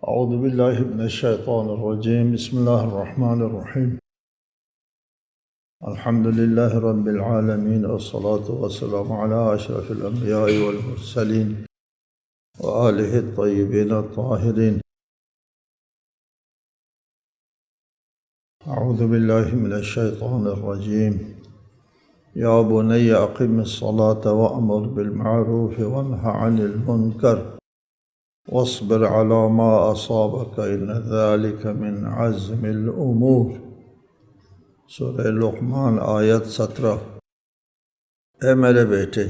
اعوذ باللہ من الشیطان الرجیم بسم اللہ الرحمن الرحیم الحمد للہ رب العالمین والصلاة والسلام علی اشرف الانبیاء والمرسلین وآلہ الطیبین الطاہرین۔ اعوذ باللہ من الشیطان الرجیم یا بنی اقم الصلاة وأمر بالمعروف وانہ عن المنکر واصبر على ما أصابك إن ذلك من عزم الأمور۔ سورہ لقمان آیت 17۔ اے میرے بیٹے،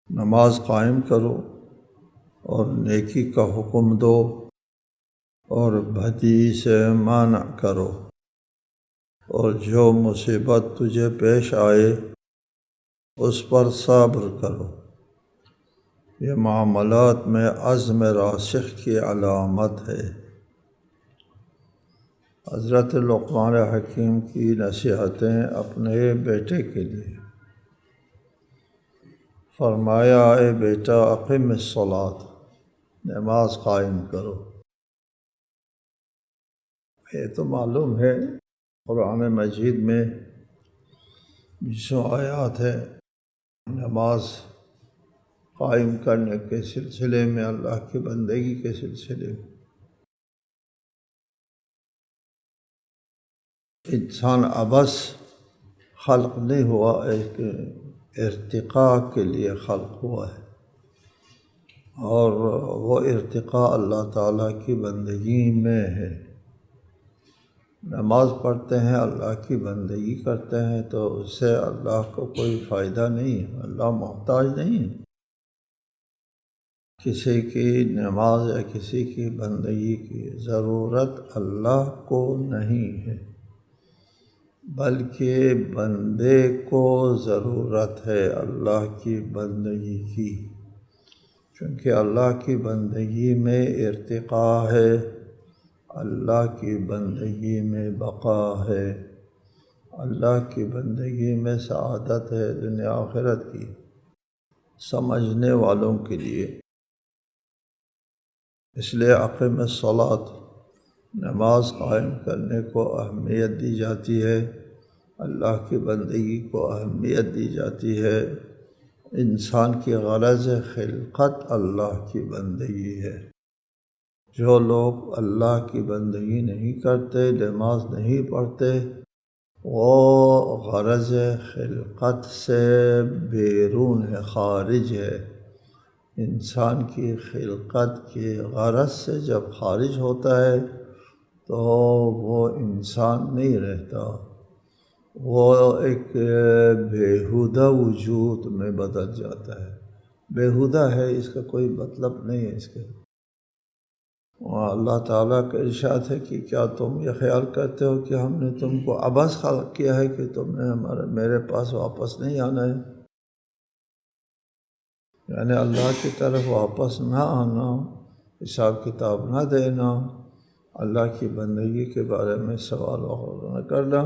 نماز قائم کرو اور نیکی کا حکم دو اور بدی سے منع کرو، اور جو مصیبت تجھے پیش آئے اس پر صبر کرو۔ یہ معاملات میں عزم راسخ کی علامت ہے۔ حضرت لقمان حکیم کی نصیحتیں اپنے بیٹے کے لیے۔ فرمایا، اے بیٹا، اقم الصلاۃ، نماز قائم کرو۔ یہ تو معلوم ہے قرآن مجید میں 20 آیات ہے نماز قائم کرنے کے سلسلے میں، اللہ کی بندگی کے سلسلے میں۔ انسان عبث خلق نہیں ہوا، ایک ارتقاء کے لیے خلق ہوا ہے، اور وہ ارتقاء اللہ تعالیٰ کی بندگی میں ہے۔ نماز پڑھتے ہیں، اللہ کی بندگی کرتے ہیں، تو اس سے اللہ کو کوئی فائدہ نہیں ہے، اللہ محتاج نہیں ہے۔ کسی کی نماز یا کسی کی بندگی کی ضرورت اللہ کو نہیں ہے، بلکہ بندے کو ضرورت ہے اللہ کی بندگی کی، چونکہ اللہ کی بندگی میں ارتقاء ہے، اللہ کی بندگی میں بقا ہے، اللہ کی بندگی میں سعادت ہے دنیا آخرت کی، سمجھنے والوں کے لیے۔ اس لیے اقم الصلاۃ، نماز قائم کرنے کو اہمیت دی جاتی ہے، اللہ کی بندگی کو اہمیت دی جاتی ہے۔ انسان کی غرض خلقت اللہ کی بندگی ہے۔ جو لوگ اللہ کی بندگی نہیں کرتے، نماز نہیں پڑھتے، وہ غرض خلقت سے بیرون ہے، خارج ہے۔ انسان کی خلقت کی غرض سے جب خارج ہوتا ہے تو وہ انسان نہیں رہتا، وہ ایک بیہودہ وجود میں بدل جاتا ہے۔ بیہودہ ہے، اس کا کوئی مطلب نہیں ہے اس کے۔ اللہ تعالیٰ کا ارشاد ہے کہ کیا تم یہ خیال کرتے ہو کہ ہم نے تم کو عبث خلق کیا ہے کہ تم نے میرے پاس واپس نہیں آنا ہے؟ یعنی اللہ کی طرف واپس نہ آنا، حساب کتاب نہ دینا، اللہ کی بندگی کے بارے میں سوال وغیرہ نہ کرنا،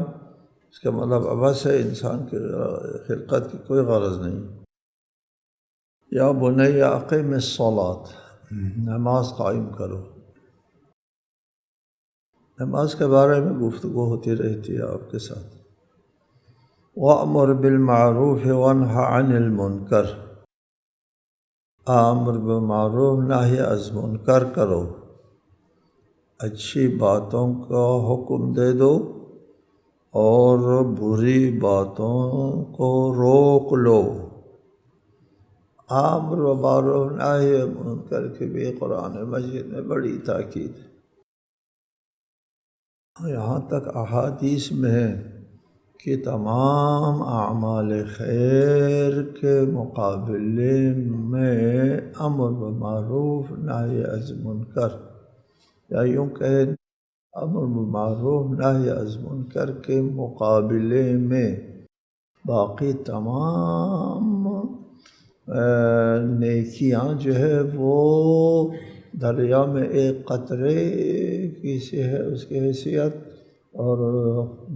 اس کا مطلب عبث ہے، انسان کی خلقت کی کوئی غرض نہیں۔ یا بنی اقم الصلاۃ، نماز قائم کرو۔ نماز کے بارے میں گفتگو ہوتی رہتی ہے آپ کے ساتھ۔ وَأْمُرْ بِالْمَعْرُوفِ وَانْهَ عَنِ الْمُنْكَرِ، امر بالمعروف نہی از منکر کرو، اچھی باتوں کا حکم دے دو اور بری باتوں کو روک لو۔ امر بالمعروف نہی منکر کی بھی قرآن مجید میں بڑی تاکید ہے۔ یہاں تک احادیث میں ہے کہ تمام اعمال خیر کے مقابلے میں امر بالمعروف نہی از منکر، یا یوں کہیں امر بالمعروف نہی از منکر کے مقابلے میں باقی تمام نیکیاں جو ہے وہ دریا میں ایک قطرے کی سی ہے اس کی حیثیت، اور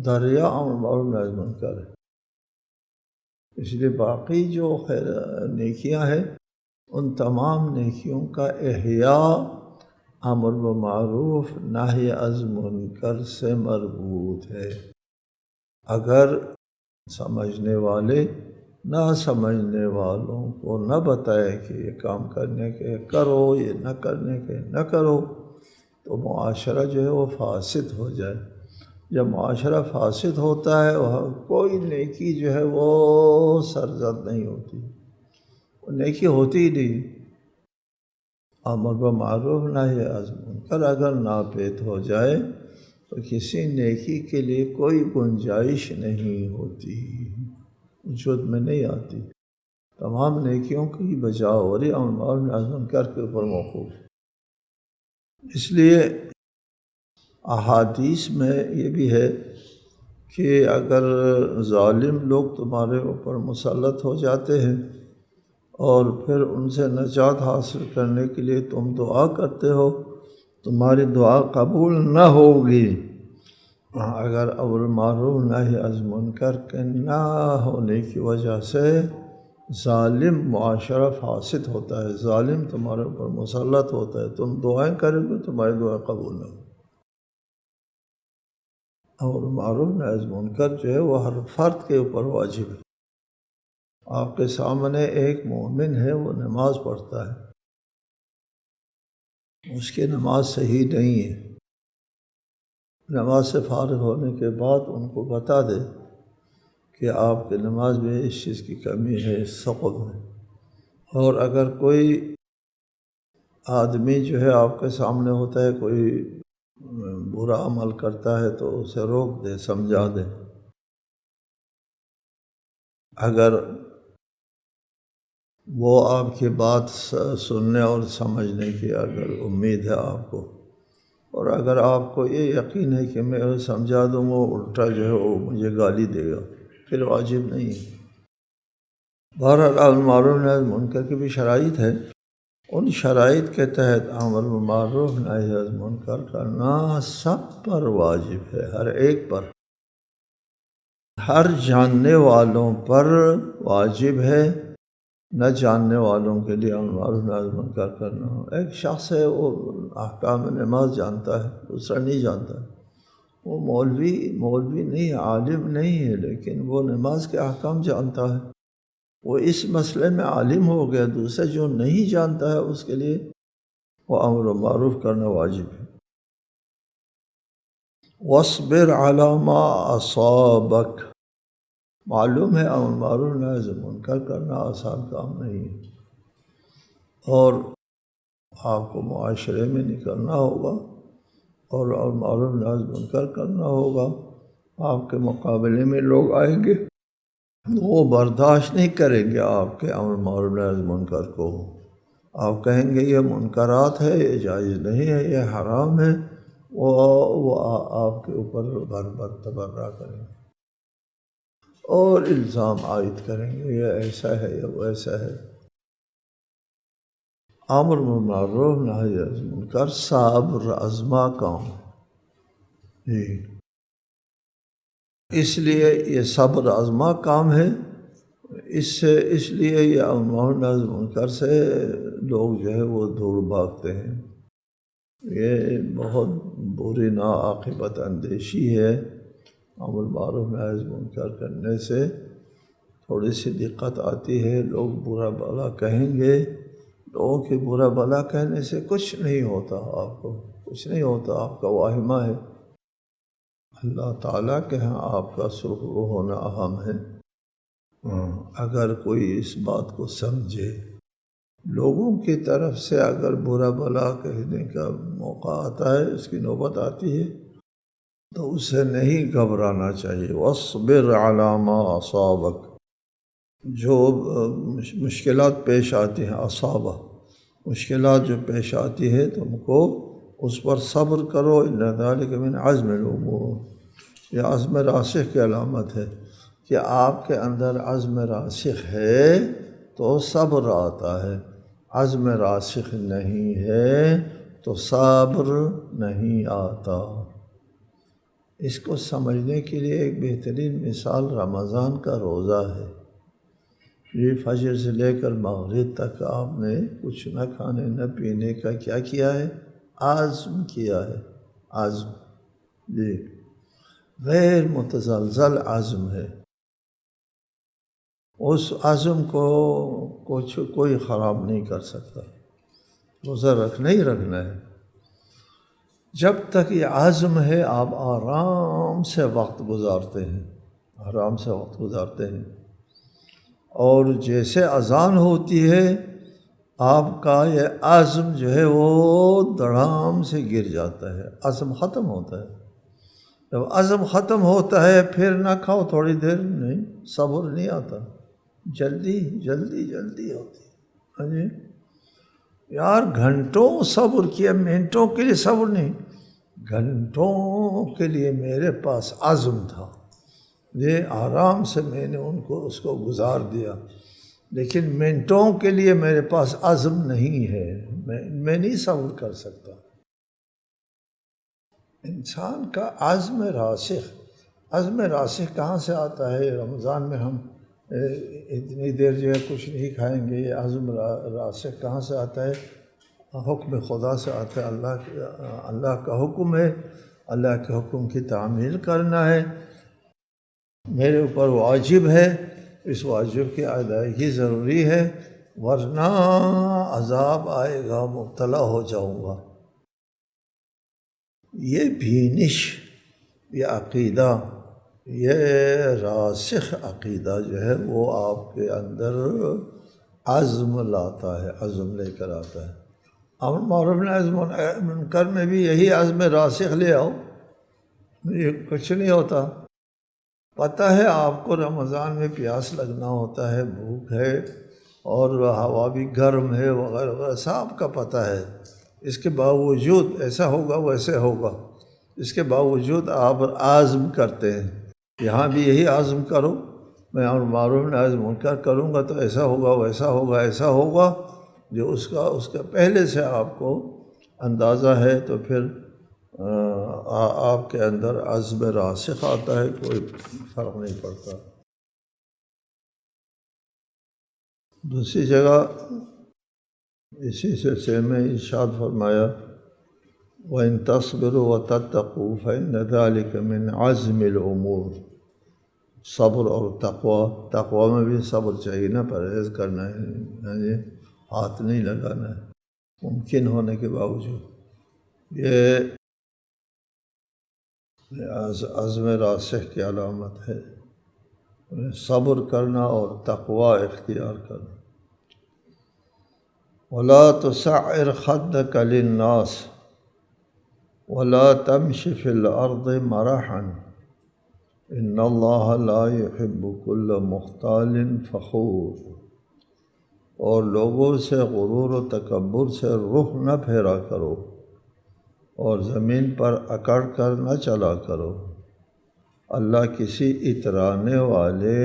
دریا امر بالمعروف نہی از منکر ہے۔ اس لیے باقی جو نیکیاں ہیں ان تمام نیکیوں کا احیاء امر بالمعروف نہی از منکر سے مربوط ہے۔ اگر سمجھنے والے نہ سمجھنے والوں کو نہ بتائے کہ یہ کام کرنے کے کرو، یہ نہ کرنے کے نہ کرو، تو معاشرہ جو ہے وہ فاسد ہو جائے۔ جب معاشرہ فاسد ہوتا ہے کوئی نیکی جو ہے وہ سرزد نہیں ہوتی، وہ نیکی ہوتی ہی نہیں۔ امر بالمعروف نہی از منکر اگر ناپید ہو جائے تو کسی نیکی کے لیے کوئی گنجائش نہیں ہوتی، وجود میں نہیں آتی۔ تمام نیکیوں کی بجاوری امر بالمعروف نہی از منکر کے اوپر موقوف۔ اس لیے احادیث میں یہ بھی ہے کہ اگر ظالم لوگ تمہارے اوپر مسلط ہو جاتے ہیں اور پھر ان سے نجات حاصل کرنے کے لیے تم دعا کرتے ہو، تمہاری دعا قبول نہ ہوگی۔ اگر امر بالمعروف نہی از منکر کے نہ ہونے کی وجہ سے ظالم معاشرہ فاسد ہوتا ہے، ظالم تمہارے اوپر مسلط ہوتا ہے، تم دعائیں کرو گے تمہاری دعائیں قبول نہ ہو۔ امر بالمعروف نہی از منکر جو ہے وہ ہر فرد کے اوپر واجب ہے۔ آپ کے سامنے ایک مومن ہے، وہ نماز پڑھتا ہے، اس کی نماز صحیح نہیں ہے، نماز سے فارغ ہونے کے بعد ان کو بتا دے کہ آپ کی نماز میں اس چیز کی کمی ہے، اس سقط ہے۔ اور اگر کوئی آدمی جو ہے آپ کے سامنے ہوتا ہے، کوئی برا عمل کرتا ہے تو اسے روک دے، سمجھا دے۔ اگر وہ آپ کی بات سننے اور سمجھنے کی اگر امید ہے آپ کو، اور اگر آپ کو یہ یقین ہے کہ میں سمجھا دوں گا، الٹا جو ہے وہ مجھے گالی دے گا، پھر واجب نہیں ہے۔ بہرحال امر بالمعروف نہی از منکر کی بھی شرائط ہے، ان شرائط کے تحت امر بالمعروف نہی از منکر کرنا سب پر واجب ہے، ہر ایک پر، ہر جاننے والوں پر واجب ہے، نہ جاننے والوں کے لیے امر بالمعروف نہی از منکر کرنا ہو۔ ایک شخص ہے، وہ احکام نماز جانتا ہے، دوسرا نہیں جانتا ہے، وہ مولوی نہیں ہے، عالم نہیں ہے، لیکن وہ نماز کے احکام جانتا ہے، وہ اس مسئلے میں عالم ہو گیا، دوسرا جو نہیں جانتا ہے اس کے لیے وہ امر بالمعروف کرنا واجب ہے۔ وَاصْبِرْ عَلَىٰ مَا أَصَابَكَ، معلوم ہے امر بالمعروف نہی از منکر کرنا آسان کام نہیں ہے، اور آپ کو معاشرے میں نکلنا ہوگا اور امر بالمعروف نہی از منکر کرنا ہوگا۔ آپ کے مقابلے میں لوگ آئیں گے، وہ برداشت نہیں کریں گے آپ کے امر بالمعروف نہی از منکر کو، آپ کہیں گے یہ منکرات ہے، یہ جائز نہیں ہے، یہ حرام ہے، وہ آپ کے اوپر غربت تبرہ کریں گے اور الزام عائد کریں گے، یہ ایسا ہے یا وہ ایسا ہے۔ امر بالمعروف نہی از منکر صبر آزما کام ہے، اس لیے یہ صبر آزما کام ہے، اس لیے یہ امر بالمعروف نہی از منکر سے لوگ جو ہے وہ دور بھاگتے ہیں۔ یہ بہت بری ناعاقبت اندیشی ہے، امر بالمعروف نہی از منکر کرنے سے تھوڑی سی دقت آتی ہے، لوگ برا بھلا کہیں گے، لوگوں کے برا بھلا کہنے سے کچھ نہیں ہوتا، آپ کو کچھ نہیں ہوتا، آپ کا واہمہ ہے، اللہ تعالیٰ کے ہاں آپ کا سرخرو ہونا اہم ہے۔ اگر کوئی اس بات کو سمجھے، لوگوں کی طرف سے اگر برا بھلا کہنے کا موقع آتا ہے، اس کی نوبت آتی ہے، تو اسے نہیں گھبرانا چاہیے۔ وَاصْبِرْ عَلَىٰ مَا أَصَابَكَ، جو مشکلات پیش آتی ہیں، اصابہ مشکلات جو پیش آتی ہے تم کو اس پر صبر کرو، إِنَّ ذَلِكَ مِنْ عَزْمِ الْأُمُورِ، یہ عزم راسخ کی علامت ہے کہ آپ کے اندر عزم راسخ ہے تو صبر آتا ہے، عزم راسخ نہیں ہے تو صبر نہیں آتا۔ اس کو سمجھنے کے لیے ایک بہترین مثال رمضان کا روزہ ہے۔ یہ فجر سے لے کر مغرب تک آپ نے کچھ نہ کھانے نہ پینے کا کیا کیا ہے؟ عزم کیا ہے، عزم، جی، غیر متزلزل عزم ہے، اس عزم کو کچھ کوئی خراب نہیں کر سکتا، روزہ رکھنا ہی رکھنا ہے۔ جب تک یہ عزم ہے آپ آرام سے وقت گزارتے ہیں، آرام سے وقت گزارتے ہیں، اور جیسے اذان ہوتی ہے آپ کا یہ عزم جو ہے وہ دڑام سے گر جاتا ہے، عزم ختم ہوتا ہے۔ جب عزم ختم ہوتا ہے پھر نہ کھاؤ تھوڑی دیر، نہیں، صبر نہیں آتا، جلدی جلدی جلدی ہوتی ہے۔ ہاں جی، یار گھنٹوں صبر کیا، منٹوں کے لیے صبر نہیں، گھنٹوں کے لیے میرے پاس عزم تھا، یہ آرام سے میں نے اس کو گزار دیا، لیکن منٹوں کے لیے میرے پاس عزم نہیں ہے، میں نہیں صبر کر سکتا۔ انسان کا عزم راسخ کہاں سے آتا ہے؟ رمضان میں ہم اتنی دیر جو ہے کچھ نہیں کھائیں گے، یہ عزم راسخ کہاں سے آتا ہے؟ حکم خدا سے آتا ہے، اللہ کا حکم ہے، اللہ کے حکم کی تعمیل کرنا ہے، میرے اوپر واجب ہے، اس واجب کی ادائیگی ضروری ہے، ورنہ عذاب آئے گا، مبتلا ہو جاؤں گا۔ یہ بینش، یہ عقیدہ، یہ راسخ عقیدہ جو ہے وہ آپ کے اندر عزم لاتا ہے، عزم لے کر آتا ہے۔ امر معروف نہی عن منکر میں بھی یہی عزم راسخ لے آؤ، یہ کچھ نہیں ہوتا۔ پتہ ہے آپ کو رمضان میں پیاس لگنا ہوتا ہے، بھوک ہے، اور ہوا بھی گرم ہے وغیرہ وغیرہ، سب کا پتہ ہے، اس کے باوجود ایسا ہوگا ویسے ہوگا، اس کے باوجود آپ عزم کرتے ہیں۔ یہاں بھی یہی عزم کرو، میں امر معروف نہی عن منکر کروں گا تو ایسا ہوگا ویسا ہوگا ایسا ہوگا، جو اس کا پہلے سے آپ کو اندازہ ہے، تو پھر آپ کے اندر عزم راسخ آتا ہے، کوئی فرق نہیں پڑتا۔ دوسری جگہ اسی سلسلے میں ارشاد فرمایا، وَإِن تَصْبِرُوا وَتَتَّقُوا فَإِنَّ ذَلِكَ مِنْ عَزْمِ الْأُمُورِ۔ صبر اور تقوی میں بھی صبر چاہیے نا، پرہیز کرنا ہے، یعنی ہاتھ نہیں لگانا ہے ممکن ہونے کے باوجود، یہ عزم راسخ کی علامت ہے، صبر کرنا اور تقوی اختیار کرنا۔ وَلَا تُسَعِّرْ خَدَّكَ لِلنَّاسِ وَلَا تَمْشِ فِي الْأَرْضِ مَرَحًا إِنَّ اللَّهَ لَا يُحِبُّ كُلَّ مُخْتَالٍ فَخُورٍ۔ اور لوگوں سے غرور و تکبر سے رخ نہ پھیرا کرو، اور زمین پر اکڑ کر نہ چلا کرو، اللہ کسی اترانے والے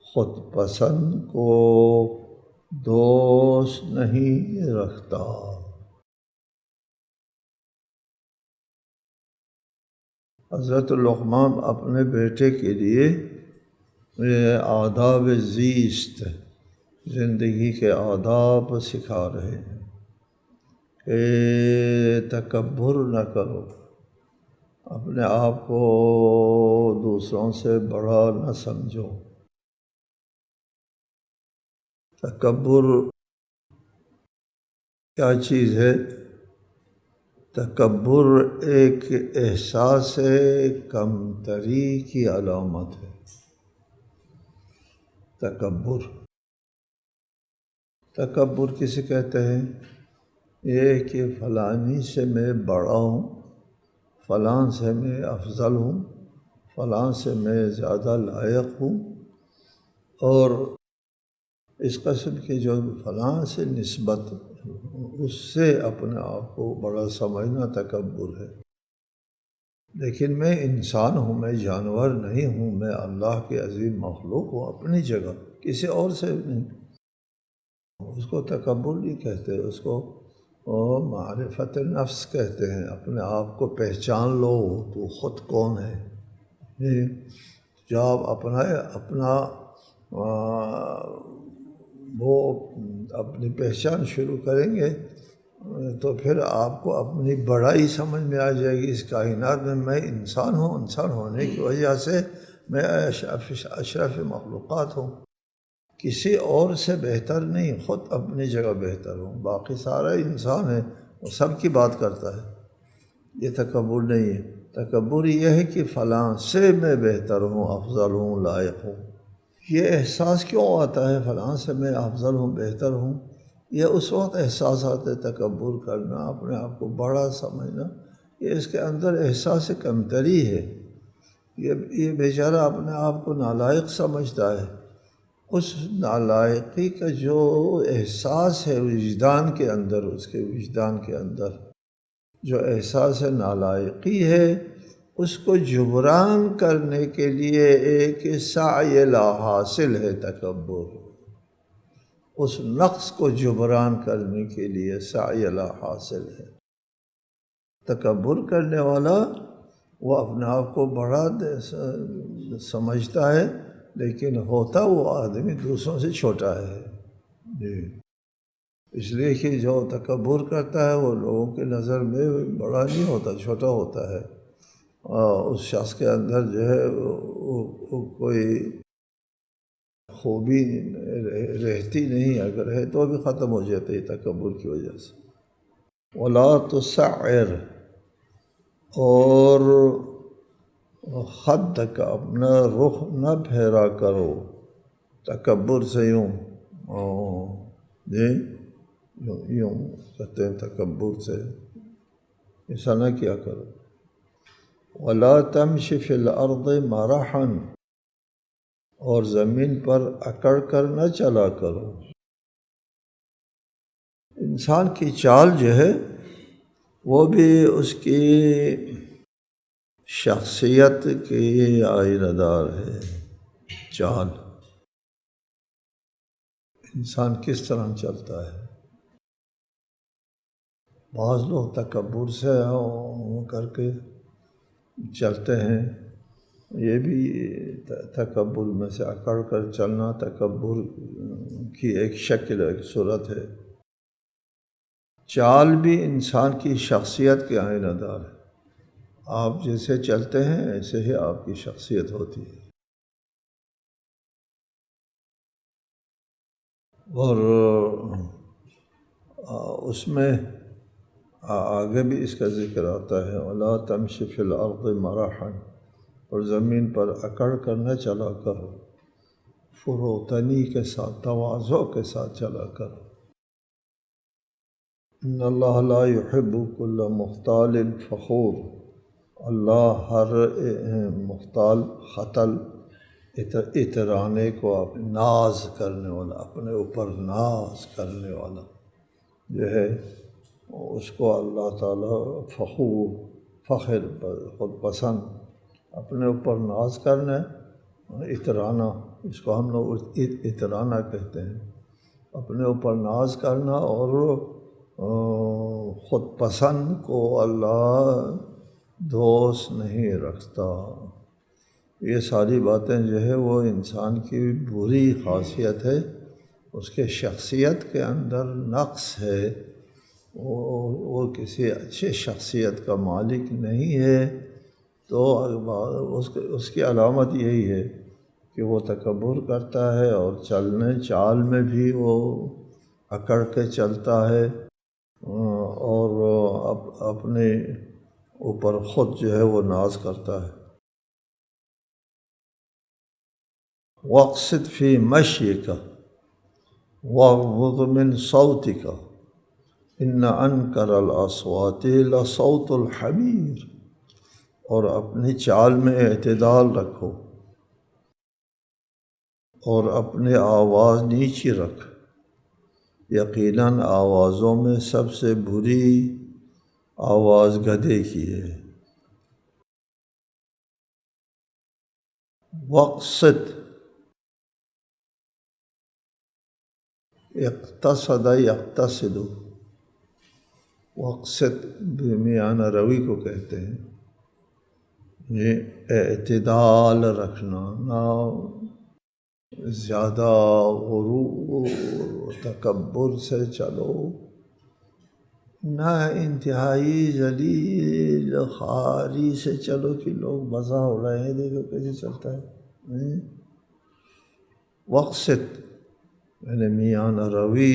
خود پسند کو دوست نہیں رکھتا۔ حضرت لقمان اپنے بیٹے کے لیے آداب زیست، زندگی کے آداب سکھا رہے ہیں کہ تکبر نہ کرو، اپنے آپ کو دوسروں سے بڑا نہ سمجھو۔ تکبر کیا چیز ہے؟ تکبر ایک احساس کمتری کی علامت ہے۔ تکبر کسے کہتے ہیں؟ یہ کہ فلانی سے میں بڑا ہوں، فلاں سے میں افضل ہوں، فلاں سے میں زیادہ لائق ہوں، اور اس قسم کی جو فلاں سے نسبت، اس سے اپنے آپ کو بڑا سمجھنا تکبر ہے۔ لیکن میں انسان ہوں، میں جانور نہیں ہوں، میں اللہ کے عظیم مخلوق ہوں اپنی جگہ، کسی اور سے نہیں۔ اس کو تکبر نہیں کہتے، اس کو معرفت نفس کہتے ہیں، اپنے آپ کو پہچان لو تو خود کون ہے۔ جب آپ اپنا وہ اپنی پہچان شروع کریں گے تو پھر آپ کو اپنی بڑائی سمجھ میں آ جائے گی اس کائنات میں انسان ہوں، انسان ہونے کی وجہ سے میں اشرف مخلوقات ہوں، کسی اور سے بہتر نہیں، خود اپنی جگہ بہتر ہوں، باقی سارا انسان ہے وہ سب کی بات کرتا ہے۔ یہ تکبر نہیں ہے، تکبر یہ ہے کہ فلاں سے میں بہتر ہوں، افضل ہوں، لائق ہوں۔ یہ احساس کیوں آتا ہے فلاں سے میں افضل ہوں، بہتر ہوں؟ یہ اس وقت احساس آتا ہے، تکبر کرنا، اپنے آپ کو بڑا سمجھنا، یہ اس کے اندر احساس کمتری ہے۔ یہ بیچارہ اپنے آپ کو نالائق سمجھتا ہے۔ اس نالائقی کا جو احساس ہے وجدان کے اندر، اس کے وجدان کے اندر جو احساس نالائقی ہے، اس کو جبران کرنے کے لیے ایک سعی لا حاصل ہے تکبر۔ اس نقص کو جبران کرنے کے لیے سعی لا حاصل ہے۔ تکبر کرنے والا وہ اپنے آپ کو بڑا سمجھتا ہے، لیکن ہوتا وہ آدمی دوسروں سے چھوٹا ہے۔ جی، اس لیے کہ جو تکبر کرتا ہے وہ لوگوں کی نظر میں بڑا نہیں ہوتا، چھوٹا ہوتا ہے، اور اس شخص کے اندر جو ہے وہ کوئی خوبی رہتی نہیں، اگر ہے تو بھی ختم ہو جاتی ہے تکبر کی وجہ سے۔ وَلَا تُسَعِّرْ، اور خد کا اپنا رخ نہ پھیرا کرو تکبر سے، یوں جی یوں کہتے ہیں تکبر سے، ایسا نہ کیا کرو۔ وَلَا تَمْشِ فِي الْأَرْضِ مَرَحًا، اور زمین پر اکڑ کر نہ چلا کرو۔ انسان کی چال جو ہے وہ بھی اس کی شخصیت کی آئینہ دار ہے۔ چال انسان کس طرح چلتا ہے؟ بعض لوگ تکبر سے کر کے چلتے ہیں، یہ بھی تکبر میں سے اکڑ کر چلنا تکبر کی ایک شکل، ایک صورت ہے۔ چال بھی انسان کی شخصیت کے آئینہ دار ہے۔ آپ جیسے چلتے ہیں ایسے ہی آپ کی شخصیت ہوتی ہے۔ اور اس میں آگے بھی اس کا ذکر آتا ہے، وَلَا تَمْشِ فِي الْأَرْضِ مَرَحًا، اور زمین پر اکڑ کر نہ چلا کرو، فروتنی کے ساتھ، تواضع کے ساتھ چلا کرو۔ ان اللہ لا يحب كل مختال فخور، اللہ ہر مختال، خطل، اترانے کو، ناز کرنے والا، اپنے اوپر ناز کرنے والا جو ہے اس کو اللہ تعالیٰ فخور، فخر، خود پسند، اپنے اوپر ناز کرنا، اترانا، اس کو ہم لوگ اترانا کہتے ہیں، اپنے اوپر ناز کرنا، اور خود پسند کو اللہ دوست نہیں رکھتا۔ یہ ساری باتیں جو ہے وہ انسان کی بری خاصیت ہے، اس کے شخصیت کے اندر نقص ہے، وہ کسی اچھے شخصیت کا مالک نہیں ہے۔ تو اس کی علامت یہی ہے کہ وہ تکبر کرتا ہے، اور چلنے چال میں بھی وہ اکڑ کے چلتا ہے، اور اپنے اوپر خود جو ہے وہ ناز کرتا ہے۔ وَاقْصِدْ فِي مَشْيِكَ وَاغْضُضْ مِنْ صَوْتِكَ إِنَّ أَنْكَرَ الْأَصْوَاتِ لَصَوْتُ الْحَمِيرِ، اور اپنی چال میں اعتدال رکھو، اور اپنے آواز نیچی رکھ، یقیناً آوازوں میں سب سے بری آواز گدھے کی ہے۔ وَاقْصِدْ، اقتصد یقتصد، وقصد بمیانہ روی کو کہتے ہیں، یہ اعتدال رکھنا، نہ زیادہ غرور و تکبر سے چلو، نہ انتہائی ذلیل خاری سے چلو کہ لوگ مزہ ہو رہے ہیں، دیکھو کیسے چلتا ہے۔ وقصد یعنی میانہ روی،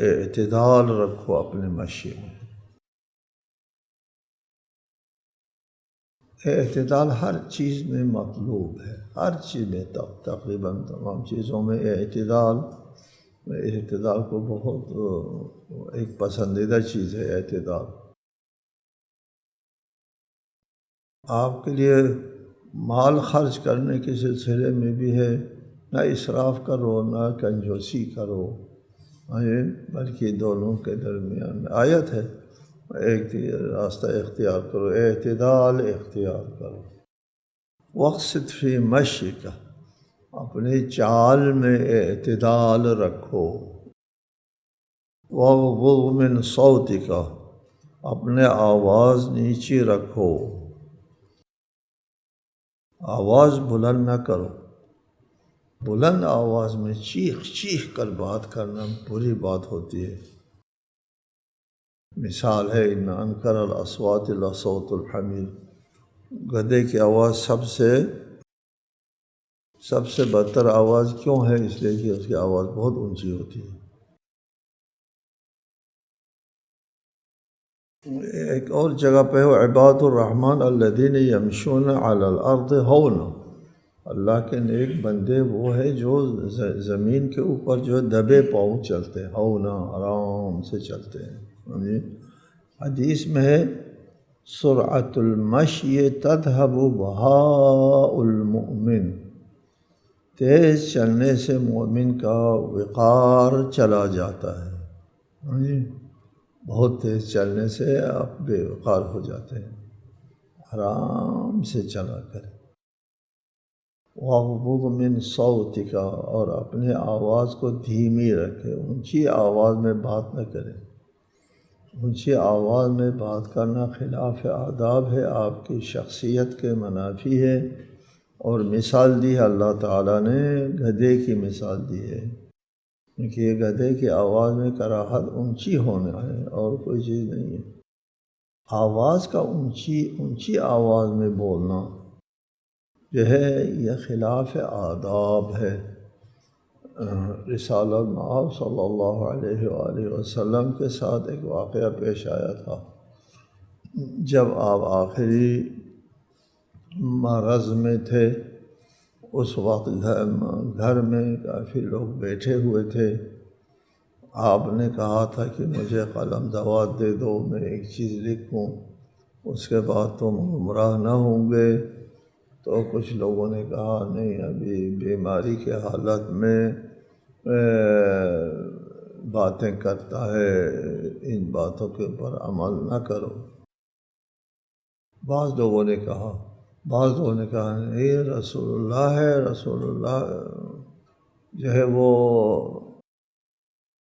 اعتدال رکھو اپنے مشی میں۔ اعتدال ہر چیز میں مطلوب ہے، ہر چیز میں، تقریباً تمام چیزوں میں اعتدال کو بہت ایک پسندیدہ چیز ہے اعتدال۔ آپ کے لیے مال خرچ کرنے کے سلسلے میں بھی ہے، نہ اسراف کرو نہ کنجوسی کرو، بلکہ دونوں کے درمیان آیت ہے، ایک راستہ اختیار کرو، اعتدال اختیار کرو۔ وقصد فی مشیک، اپنے چال میں اعتدال رکھو۔ واغضض من صوتک، اپنے آواز نیچی رکھو، آواز بلند نہ کرو۔ بلند آواز میں چیخ کر بات کرنا بری بات ہوتی ہے۔ مثال ہے ان انکر الاصوات لصوت الحمیر، گدھے کی آواز سب سے بدتر آواز کیوں ہے؟ اس لیے کہ اس کی آواز بہت اونچی ہوتی ہے۔ ایک اور جگہ پہ عباد الرحمن الذین یمشون علی الارض ہونا، اللہ کے نیک بندے وہ ہے جو زمین کے اوپر جو دبے پاؤں چلتے ہیں، ہونا آرام سے چلتے ہیں۔ حدیث میں ہے سرعت المشی تذہب بہاء المؤمن، تیز چلنے سے مومن کا وقار چلا جاتا ہے۔ بہت تیز چلنے سے آپ بے وقار ہو جاتے ہیں، آرام سے چلا کریں۔ واغضض من صوتک، اور اپنے آواز کو دھیمی رکھے، اونچی آواز میں بات نہ کریں۔ اونچی آواز میں بات کرنا خلاف آداب ہے، آپ کی شخصیت کے منافی ہے۔ اور مثال دی ہے اللہ تعالیٰ نے، گدھے کی مثال دی ہے، کیونکہ یہ گدھے کی آواز میں کراہت اونچی ہونا ہے اور کوئی چیز نہیں ہے۔ آواز کا اونچی آواز میں بولنا جو ہے یہ خلاف آداب ہے۔ رسالۃ مآب صلی اللہ علیہ وآلہ وسلم کے ساتھ ایک واقعہ پیش آیا تھا، جب آپ آخری مرض میں تھے، اس وقت گھر میں کافی لوگ بیٹھے ہوئے تھے۔ آپ نے کہا تھا کہ مجھے قلم دوات دے دو، میں ایک چیز لکھوں، اس کے بعد تم گمراہ نہ ہوں گے۔ تو کچھ لوگوں نے کہا نہیں، ابھی بیماری کے حالت میں باتیں کرتا ہے، ان باتوں کے اوپر عمل نہ کرو۔ بعض لوگوں نے کہا نہیں، رسول اللہ ہے، رسول اللہ جو ہے وہ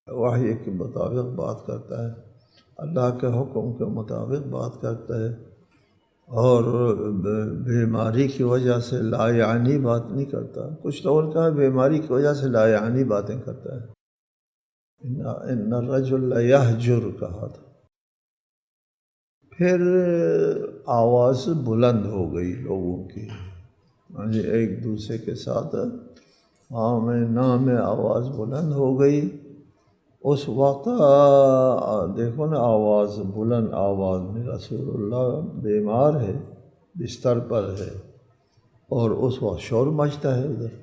وحی کے مطابق بات کرتا ہے، اللہ کے حکم کے مطابق بات کرتا ہے، اور بیماری کی وجہ سے لا یعنی بات نہیں کرتا۔ کچھ لوگوں نے کہا بیماری کی وجہ سے لا یعنی باتیں کرتا ہے۔ ان الرجل لیہجر کہا تھا۔ پھر آواز بلند ہو گئی لوگوں کی، ایک دوسرے کے ساتھ نام آواز بلند ہو گئی۔ اس وقت دیکھو نا، آواز بلند آواز میں، رسول اللہ بیمار ہے، بستر پر ہے، اور اس وقت شور مچتا ہے ادھر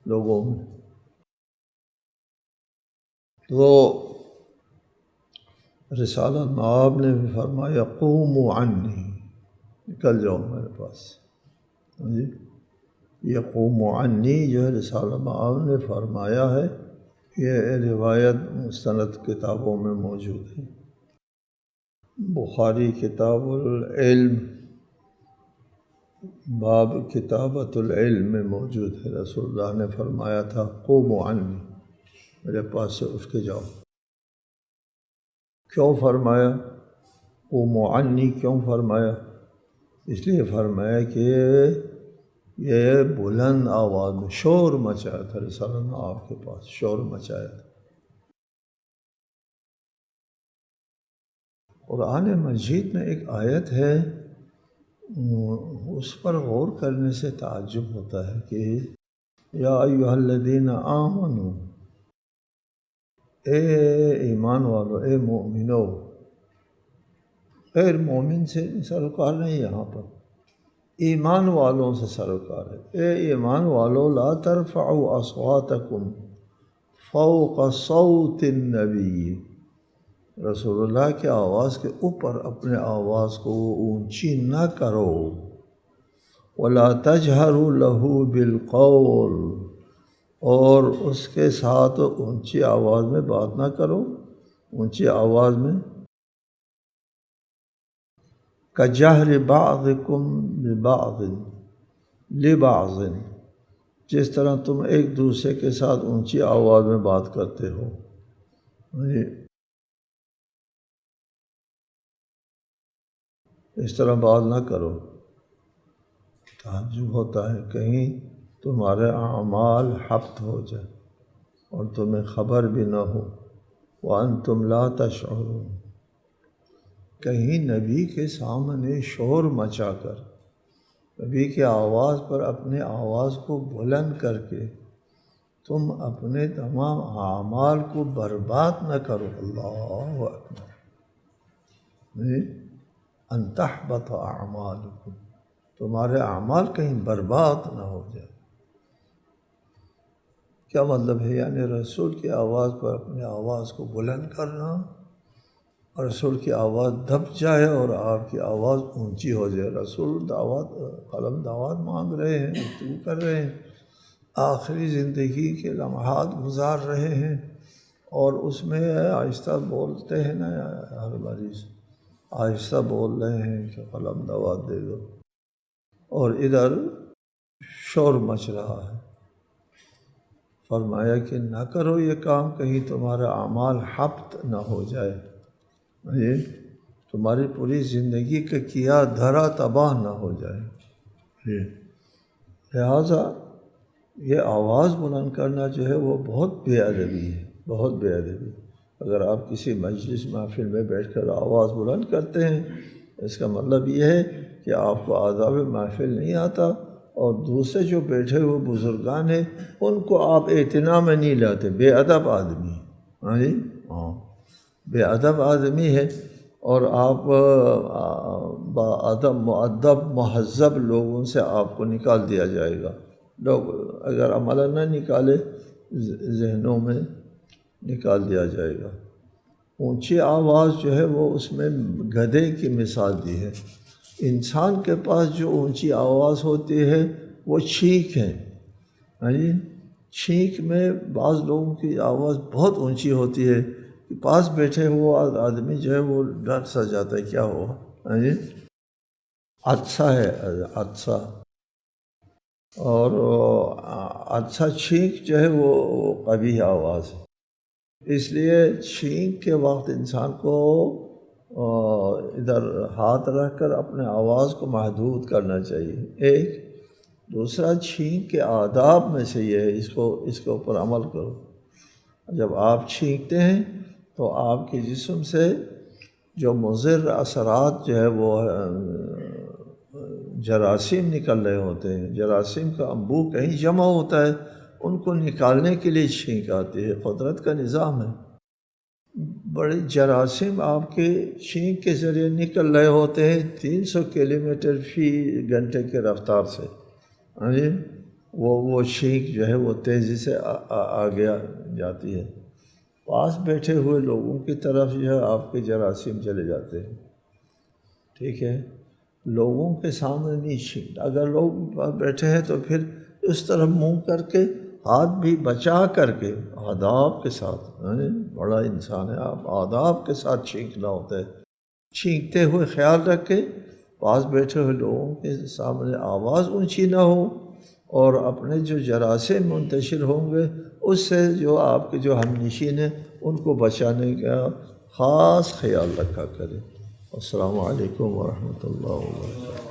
لوگوں میں۔ تو رسالہ مآب نے بھی فرمایا قوموا عنی، نکل جاؤ میرے پاس۔ یہ قوموا عنی جو ہے رسالہ مآب نے فرمایا ہے، یہ روایت مستند کتابوں میں موجود ہے۔ بخاری کتاب العلم، باب کتابۃ العلم میں موجود ہے، رسول اللہ نے فرمایا تھا قوموا عنی، میرے پاس سے اٹھ کے جاؤ۔ کیوں فرمایا قوموا عنی؟ کیوں فرمایا؟ اس لیے فرمایا کہ یہ بلند آواز میں شور مچایا تھا، رسالہ مآب کے پاس شور مچایا تھا۔ قرآن مجید میں ایک آیت ہے، اس پر غور کرنے سے تعجب ہوتا ہے کہ یا ایھا الذین آمنو، اے ایمان والو، اے مومنو، غیر مومن سے سروکار نہیں، یہاں پر ایمان والوں سے سروکار ہے۔ اے ایمان والو، لا ترفعوا اصواتکم فوق صوت النبی، رسول اللہ کے آواز کے اوپر اپنے آواز کو اونچی نہ کرو، ولا تجہروا لہ بالقول، اور اس کے ساتھ اونچی آواز میں بات نہ کرو، اونچی آواز میں، کجہر بعضکم ببعض لبعض، جس طرح تم ایک دوسرے کے ساتھ اونچی آواز میں بات کرتے ہو۔ اس طرح بات نہ کرو۔ تعجب ہوتا ہے کہیں تمہارے اعمال حبط ہو جائے اور تمہیں خبر بھی نہ ہو، وانتم لا تشعرون، کہیں نبی کے سامنے شور مچا کر، نبی کی آواز پر اپنے آواز کو بلند کر کے تم اپنے تمام اعمال کو برباد نہ کرو۔ اللہ اکبر، ان تحبط اعمالکم، تمہارے اعمال کہیں برباد نہ ہو جائے۔ کیا مطلب ہے؟ یعنی رسول کی آواز پر اپنے آواز کو بلند کرنا، اور رسول کی آواز دب جائے اور آپ کی آواز اونچی ہو جائے۔ رسول دعوت مانگ رہے ہیں، گفتگو کر رہے ہیں، آخری زندگی کے لمحات گزار رہے ہیں، اور اس میں آہستہ بولتے ہیں نا، ہر مریض آہستہ بول رہے ہیں کہ قلم دعوت دے دو، اور ادھر شور مچ رہا ہے۔ فرمایا کہ نہ کرو یہ کام، کہیں تمہارا اعمال حبط نہ ہو جائے، تمہاری پوری زندگی کا کیا دھرا تباہ نہ ہو جائے۔ لہٰذا یہ آواز بلند کرنا جو ہے وہ بہت بے ادبی ہے، بہت بے ادبی۔ اگر آپ کسی مجلس محفل میں بیٹھ کر آواز بلند کرتے ہیں، اس کا مطلب یہ ہے کہ آپ کو آداب محفل نہیں آتا، اور دوسرے جو بیٹھے ہوئے بزرگان ہیں ان کو آپ اعتنا میں نہیں لاتے۔ بے ادب آدمی، بے ادب آدمی ہے، اور آپ ادب مؤدب مہذب لوگوں سے آپ کو نکال دیا جائے گا۔ لوگ اگر عمل نہ نکالے، ذہنوں میں نکال دیا جائے گا۔ اونچی آواز جو ہے وہ اس میں گدھے کی مثال دی ہے۔ انسان کے پاس جو اونچی آواز ہوتی ہے وہ چھینک ہے، چھینک میں بعض لوگوں کی آواز بہت اونچی ہوتی ہے کہ پاس بیٹھے ہوا آدمی جو ہے وہ ڈر سا جاتا ہے، کیا ہوا؟ عطسہ ہے، عطسہ، اور عطسہ چھینک جو ہے وہ قبیح آواز ہے۔ اس لیے چھینک کے وقت انسان کو ادھر ہاتھ رکھ کر اپنے آواز کو محدود کرنا چاہیے۔ ایک دوسرا، چھینک کے آداب میں سے یہ ہے، اس کے اوپر عمل کرو۔ جب آپ چھینکتے ہیں تو آپ کے جسم سے جو مضر اثرات جو ہے وہ جراثیم نکل رہے ہوتے ہیں، جراثیم کا انبو کہیں جمع ہوتا ہے، ان کو نکالنے کے لیے چھینک آتی ہے، قدرت کا نظام ہے۔ بڑے جراثیم آپ کے چھینک کے ذریعے نکل رہے ہوتے ہیں 300 کلومیٹر فی گھنٹے کے رفتار سے، وہ چھینک جو ہے وہ تیزی سے آگے جاتی ہے۔ پاس بیٹھے ہوئے لوگوں کی طرف جو ہے آپ کے جراثیم چلے جاتے ہیں، ٹھیک ہے؟ لوگوں کے سامنے نہیں چھینک، اگر لوگ بیٹھے ہیں تو پھر اس طرف منہ کر کے، ہاتھ بھی بچا کر کے، آداب کے ساتھ، بڑا انسان ہے آپ، آداب کے ساتھ چھینکنا ہوتا ہے۔ چھینکتے ہوئے خیال رکھ کے پاس بیٹھے ہوئے لوگوں کے سامنے آواز اونچی نہ ہو، اور اپنے جو جراثیم منتشر ہوں گے اس سے جو آپ کے جو ہم نشین ہیں ان کو بچانے کا خاص خیال رکھا کریں۔ السلام علیکم ورحمۃ اللہ وبرکاتہ۔